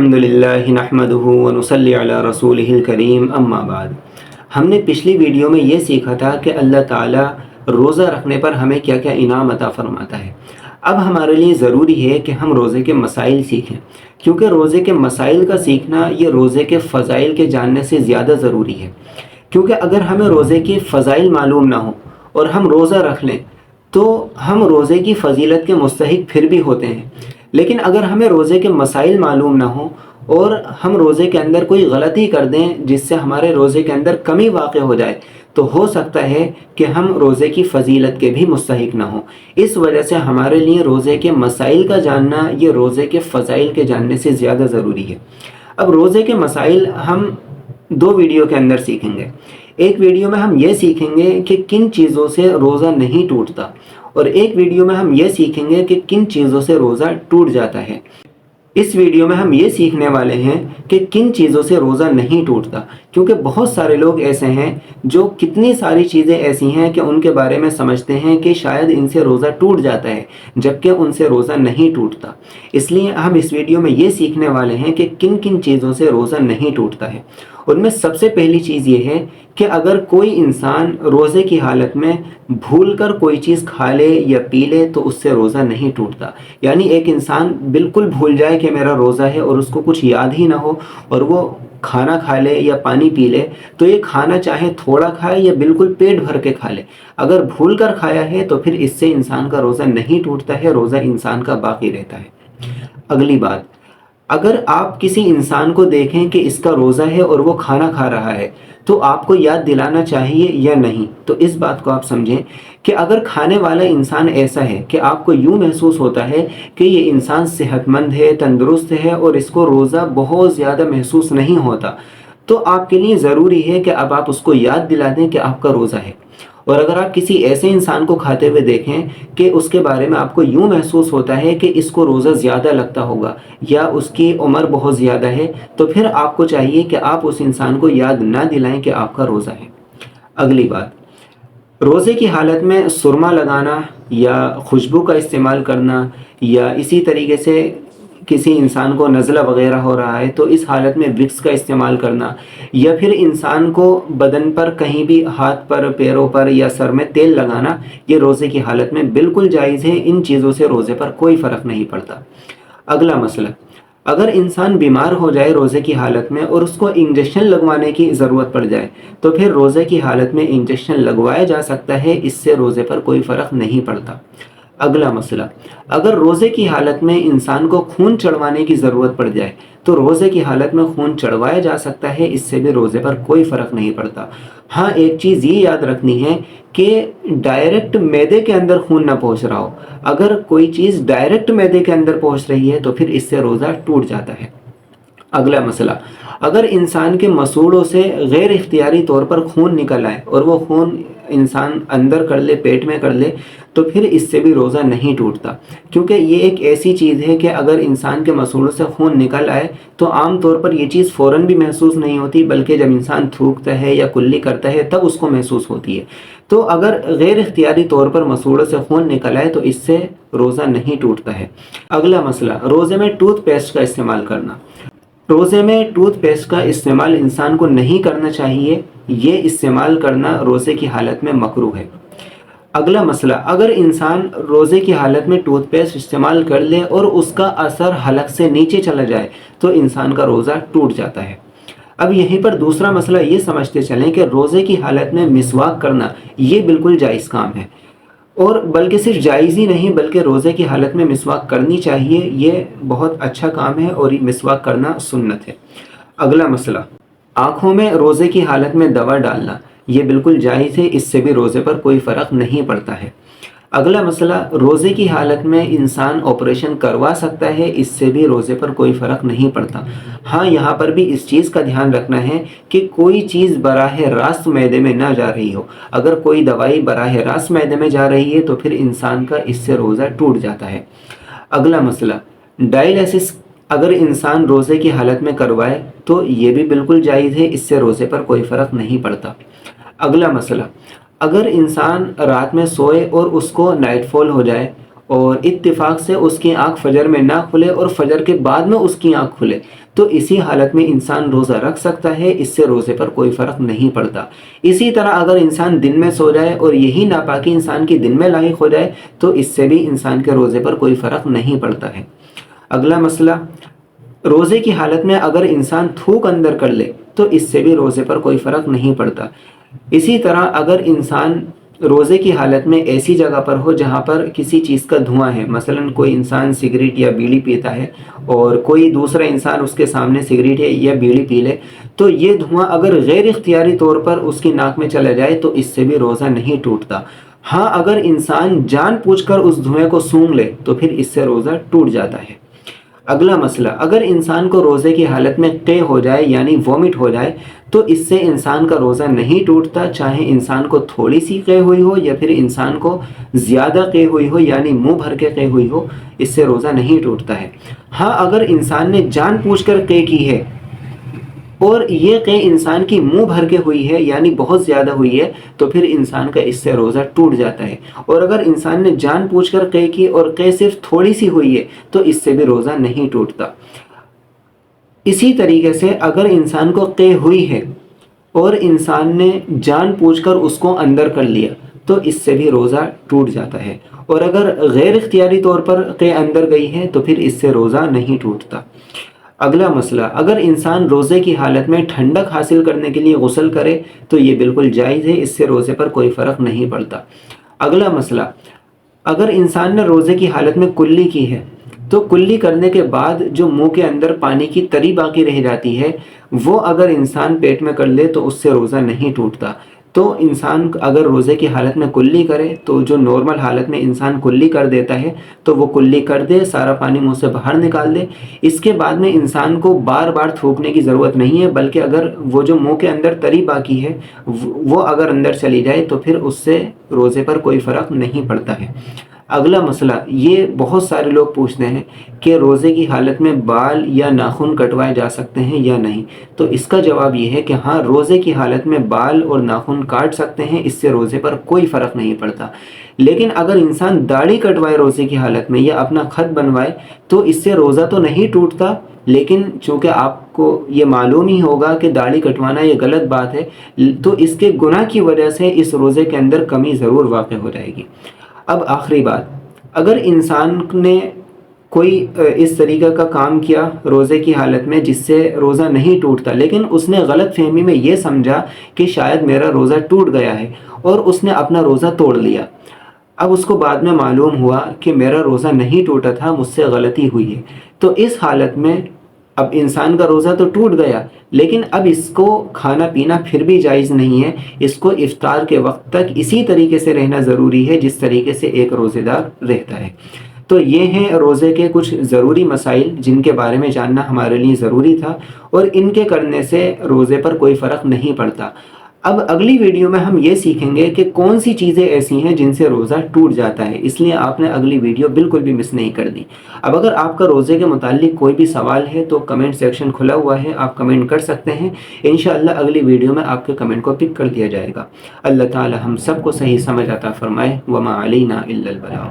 अल्हम्दुलिल्लाह नहमदुहु व नुसल्ली अला रसूलिहिल करीम अम्मा बाद। हमने पिछली वीडियो में ये सीखा था कि अल्लाह ताला रोज़ा रखने पर हमें क्या क्या इनाम अता फरमाता है। अब हमारे लिए ज़रूरी है कि हम रोज़े के मसाइल सीखें, क्योंकि रोज़े के मसाइल का सीखना ये रोज़े के फ़ज़ाइल के जानने से ज़्यादा ज़रूरी है। क्योंकि अगर हमें रोज़े की फ़ज़ाइल मालूम ना हो और हम रोज़ा रख लें तो हम रोज़े की फ़जीलत के मुस्तहिक फिर भी होते हैं, लेकिन अगर हमें रोज़े के मसाइल मालूम ना हो और हम रोज़े के अंदर कोई गलती कर दें जिससे हमारे रोज़े के अंदर कमी वाक़ हो जाए तो हो सकता है कि हम रोज़े की फ़जीलत के भी मुस्तहिक ना हो। इस वजह से हमारे लिए रोज़े के मसाइल का जानना ये रोज़े के फ़ज़ाइल के जानने से ज़्यादा ज़रूरी है। अब रोज़े के मसाइल हम दो वीडियो के अंदर सीखेंगे। एक वीडियो में हम ये सीखेंगे कि किन चीज़ों से रोज़ा नहीं टूटता, और एक वीडियो में हम ये सीखेंगे कि किन चीज़ों से रोज़ा टूट जाता है। इस वीडियो में हम ये सीखने वाले हैं कि किन चीज़ों से रोज़ा नहीं टूटता, क्योंकि बहुत सारे लोग ऐसे हैं जो कितनी सारी चीज़ें ऐसी हैं कि उनके बारे में समझते हैं कि शायद इनसे रोज़ा टूट जाता है, जबकि उनसे रोज़ा नहीं टूटता। इसलिए हम इस वीडियो में ये सीखने वाले हैं कि किन किन चीज़ों से रोज़ा नहीं टूटता है। उनमें सबसे पहली चीज़ ये है कि अगर कोई इंसान रोज़े की हालत में भूलकर कोई चीज़ खा ले या पी ले तो उससे रोज़ा नहीं टूटता। यानी एक इंसान बिल्कुल भूल जाए कि मेरा रोज़ा है और उसको कुछ याद ही ना हो और वो खाना खा ले या पानी पी ले, तो ये खाना चाहे थोड़ा खाए या बिल्कुल पेट भर के खा ले, अगर भूल कर खाया है तो फिर इससे इंसान का रोज़ा नहीं टूटता है, रोज़ा इंसान का बाकी रहता है। अगली बात, अगर आप किसी इंसान को देखें कि इसका रोज़ा है और वो खाना खा रहा है तो आपको याद दिलाना चाहिए या नहीं। तो इस बात को आप समझें कि अगर खाने वाला इंसान ऐसा है कि आपको यूँ महसूस होता है कि ये इंसान सेहतमंद है, तंदुरुस्त है और इसको रोज़ा बहुत ज़्यादा महसूस नहीं होता, तो आपके लिए ज़रूरी है कि अब आप उसको याद दिला दें कि आपका रोज़ा है। और अगर आप किसी ऐसे इंसान को खाते हुए देखें कि उसके बारे में आपको यूँ महसूस होता है कि इसको रोज़ा ज़्यादा लगता होगा या उसकी उम्र बहुत ज़्यादा है, तो फिर आपको चाहिए कि आप उस इंसान को याद ना दिलाएं कि आपका रोज़ा है। अगली बात, रोज़े की हालत में सुरमा लगाना या खुशबू का इस्तेमाल करना या इसी तरीके से किसी इंसान को नज़ला वग़ैरह हो रहा है तो इस हालत में विक्स का इस्तेमाल करना, या फिर इंसान को बदन पर कहीं भी हाथ पर, पैरों पर या सर में तेल लगाना, ये रोज़े की हालत में बिल्कुल जायज़ है। इन चीज़ों से रोज़े पर कोई फ़र्क नहीं पड़ता। अगला मसला, अगर इंसान बीमार हो जाए रोज़े की हालत में और उसको इंजेक्शन लगवाने की ज़रूरत पड़ जाए तो फिर रोज़े की हालत में इंजेक्शन लगवाया जा सकता है, इससे रोज़े पर कोई फ़र्क नहीं पड़ता। अगला मसला, अगर रोज़े की हालत में इंसान को खून चढ़वाने की ज़रूरत पड़ जाए तो रोज़े की हालत में खून चढ़वाया जा सकता है, इससे भी रोज़े पर कोई फ़र्क नहीं पड़ता। हाँ, एक चीज़ ये याद रखनी है कि डायरेक्ट मैदे के अंदर खून ना पहुँच रहा हो। अगर कोई चीज़ डायरेक्ट मैदे के अंदर पहुँच रही है तो फिर इससे रोज़ा टूट जाता है। अगला मसला, अगर इंसान के मसूड़ों से गैर इख्तियारी तौर पर खून निकल आए और वो खून इंसान अंदर कर ले, पेट में कर ले, तो फिर इससे भी रोज़ा नहीं टूटता, क्योंकि ये एक ऐसी चीज़ है कि अगर इंसान के मसूड़ों से खून निकल आए तो आम तौर पर ये चीज़ फ़ौरन भी महसूस नहीं होती, बल्कि जब इंसान थूकता है या कुल्ली करता है तब उसको महसूस होती है। तो अगर गैर इख्तियारी तौर पर मसूड़ों से खून निकल आए तो इससे रोज़ा नहीं टूटता है। अगला मसला, रोज़े में टूथपेस्ट का इस्तेमाल करना। रोज़े में टूथपेस्ट का इस्तेमाल इंसान को नहीं करना चाहिए, ये इस्तेमाल करना रोज़े की हालत में मकरूह है। अगला मसला, अगर इंसान रोज़े की हालत में टूथपेस्ट इस्तेमाल कर ले और उसका असर हलक से नीचे चला जाए तो इंसान का रोज़ा टूट जाता है। अब यहीं पर दूसरा मसला ये समझते चलें कि रोज़े की हालत में मिसवाक करना ये बिल्कुल जायज़ काम है, और बल्कि सिर्फ जायज़ ही नहीं बल्कि रोज़े की हालत में मिसवाक करनी चाहिए। ये बहुत अच्छा काम है और मिसवाक करना सुन्नत है। अगला मसला, आँखों में रोज़े की हालत में दवा डालना, ये बिल्कुल जायज़ है, इससे भी रोज़े पर कोई फ़र्क नहीं पड़ता है। अगला मसला, रोज़े की हालत में इंसान ऑपरेशन करवा सकता है, इससे भी रोज़े पर कोई फ़र्क नहीं पड़ता। हाँ, यहाँ पर भी इस चीज़ का ध्यान रखना है कि कोई चीज़ बराह रास्त मैदे में ना जा रही हो। अगर कोई दवाई बराह रास्त मैदे में जा रही है तो फिर इंसान का इससे रोज़ा टूट जाता है। अगला मसला, डायलिसिस अगर इंसान रोज़े की हालत में करवाए तो ये भी बिल्कुल जायज़ है, इससे रोज़े पर कोई फ़र्क नहीं पड़ता। अगला मसला, अगर इंसान रात में सोए और उसको नाइट फॉल हो जाए اور اتفاق سے اس کی آنکھ فجر میں نہ کھلے اور فجر کے بعد میں اس کی آنکھ کھلے، تو اسی حالت میں انسان روزہ رکھ سکتا ہے، اس سے روزے پر کوئی فرق نہیں پڑتا۔ اسی طرح اگر انسان دن میں سو جائے اور یہی ناپاکی انسان کی دن میں لاحق ہو جائے تو اس سے بھی انسان کے روزے پر کوئی فرق نہیں پڑتا ہے۔ اگلا مسئلہ، روزے کی حالت میں اگر انسان تھوک اندر کر لے تو اس سے بھی روزے پر کوئی فرق نہیں پڑتا۔ اسی طرح اگر انسان روزے کی حالت میں ایسی جگہ پر ہو جہاں پر کسی چیز کا دھواں ہے، مثلا کوئی انسان سگریٹ یا بیڑی پیتا ہے اور کوئی دوسرا انسان اس کے سامنے سگریٹ یا بیڑی پی لے، تو یہ دھواں اگر غیر اختیاری طور پر اس کی ناک میں چلا جائے تو اس سے بھی روزہ نہیں ٹوٹتا۔ ہاں، اگر انسان جان بوجھ کر اس دھوئیں کو سونگھ لے تو پھر اس سے روزہ ٹوٹ جاتا ہے۔ اگلا مسئلہ، اگر انسان کو روزے کی حالت میں قے ہو جائے یعنی وومٹ ہو جائے تو اس سے انسان کا روزہ نہیں ٹوٹتا، چاہے انسان کو تھوڑی سی قے ہوئی ہو یا پھر انسان کو زیادہ قے ہوئی ہو یعنی منہ بھر کے قے ہوئی ہو، اس سے روزہ نہیں ٹوٹتا ہے۔ ہاں، اگر انسان نے جان بوجھ کر قے کی ہے اور یہ قے انسان کی منہ بھر کے ہوئی ہے یعنی بہت زیادہ ہوئی ہے تو پھر انسان کا اس سے روزہ ٹوٹ جاتا ہے، اور اگر انسان نے جان بوجھ کر قے کی اور قے صرف تھوڑی سی ہوئی ہے تو اس سے بھی روزہ نہیں ٹوٹتا۔ اسی طریقے سے اگر انسان کو قے ہوئی ہے اور انسان نے جان بوجھ کر اس کو اندر کر لیا تو اس سے بھی روزہ ٹوٹ جاتا ہے، اور اگر غیر اختیاری طور پر قے اندر گئی ہے تو پھر اس سے روزہ نہیں ٹوٹتا۔ اگلا مسئلہ، اگر انسان روزے کی حالت میں ٹھنڈک حاصل کرنے کے لیے غسل کرے تو یہ بالکل جائز ہے، اس سے روزے پر کوئی فرق نہیں پڑتا۔ اگلا مسئلہ، اگر انسان نے روزے کی حالت میں کلی کی ہے تو کلی کرنے کے بعد جو منہ کے اندر پانی کی تری باقی رہ جاتی ہے وہ اگر انسان پیٹ میں کر لے تو اس سے روزہ نہیں ٹوٹتا۔ تو انسان اگر روزے کی حالت میں کلی کرے تو جو نارمل حالت میں انسان کلی کر دیتا ہے تو وہ کلی کر دے، سارا پانی منہ سے باہر نکال دے۔ اس کے بعد میں انسان کو بار بار تھوکنے کی ضرورت نہیں ہے، بلکہ اگر وہ جو منہ کے اندر تری باقی ہے وہ اگر اندر چلی جائے تو پھر اس سے روزے پر کوئی فرق نہیں پڑتا ہے۔ اگلا مسئلہ، یہ بہت سارے لوگ پوچھتے ہیں کہ روزے کی حالت میں بال یا ناخن کٹوائے جا سکتے ہیں یا نہیں، تو اس کا جواب یہ ہے کہ ہاں، روزے کی حالت میں بال اور ناخن کاٹ سکتے ہیں، اس سے روزے پر کوئی فرق نہیں پڑتا۔ لیکن اگر انسان داڑھی کٹوائے روزے کی حالت میں یا اپنا خط بنوائے تو اس سے روزہ تو نہیں ٹوٹتا، لیکن چونکہ آپ کو یہ معلوم ہی ہوگا کہ داڑھی کٹوانا یہ غلط بات ہے تو اس کے گناہ کی وجہ سے اس روزے کے اندر کمی ضرور واقع ہو جائے گی۔ اب آخری بات، اگر انسان نے کوئی اس طریقے کا کام کیا روزے کی حالت میں جس سے روزہ نہیں ٹوٹتا، لیکن اس نے غلط فہمی میں یہ سمجھا کہ شاید میرا روزہ ٹوٹ گیا ہے اور اس نے اپنا روزہ توڑ لیا، اب اس کو بعد میں معلوم ہوا کہ میرا روزہ نہیں ٹوٹا تھا، مجھ سے غلطی ہوئی ہے، تو اس حالت میں اب انسان کا روزہ تو ٹوٹ گیا لیکن اب اس کو کھانا پینا پھر بھی جائز نہیں ہے، اس کو افطار کے وقت تک اسی طریقے سے رہنا ضروری ہے جس طریقے سے ایک روزے دار رہتا ہے۔ تو یہ ہیں روزے کے کچھ ضروری مسائل جن کے بارے میں جاننا ہمارے لیے ضروری تھا، اور ان کے کرنے سے روزے پر کوئی فرق نہیں پڑتا۔ اب اگلی ویڈیو میں ہم یہ سیکھیں گے کہ کون سی چیزیں ایسی ہیں جن سے روزہ ٹوٹ جاتا ہے، اس لیے آپ نے اگلی ویڈیو بالکل بھی مس نہیں کر دی۔ اب اگر آپ کا روزے کے متعلق کوئی بھی سوال ہے تو کمنٹ سیکشن کھلا ہوا ہے، آپ کمنٹ کر سکتے ہیں، انشاءاللہ اگلی ویڈیو میں آپ کے کمنٹ کو پک کر دیا جائے گا۔ اللہ تعالی ہم سب کو صحیح سمجھ عطا فرمائے۔ وما علینا الا البلاغ۔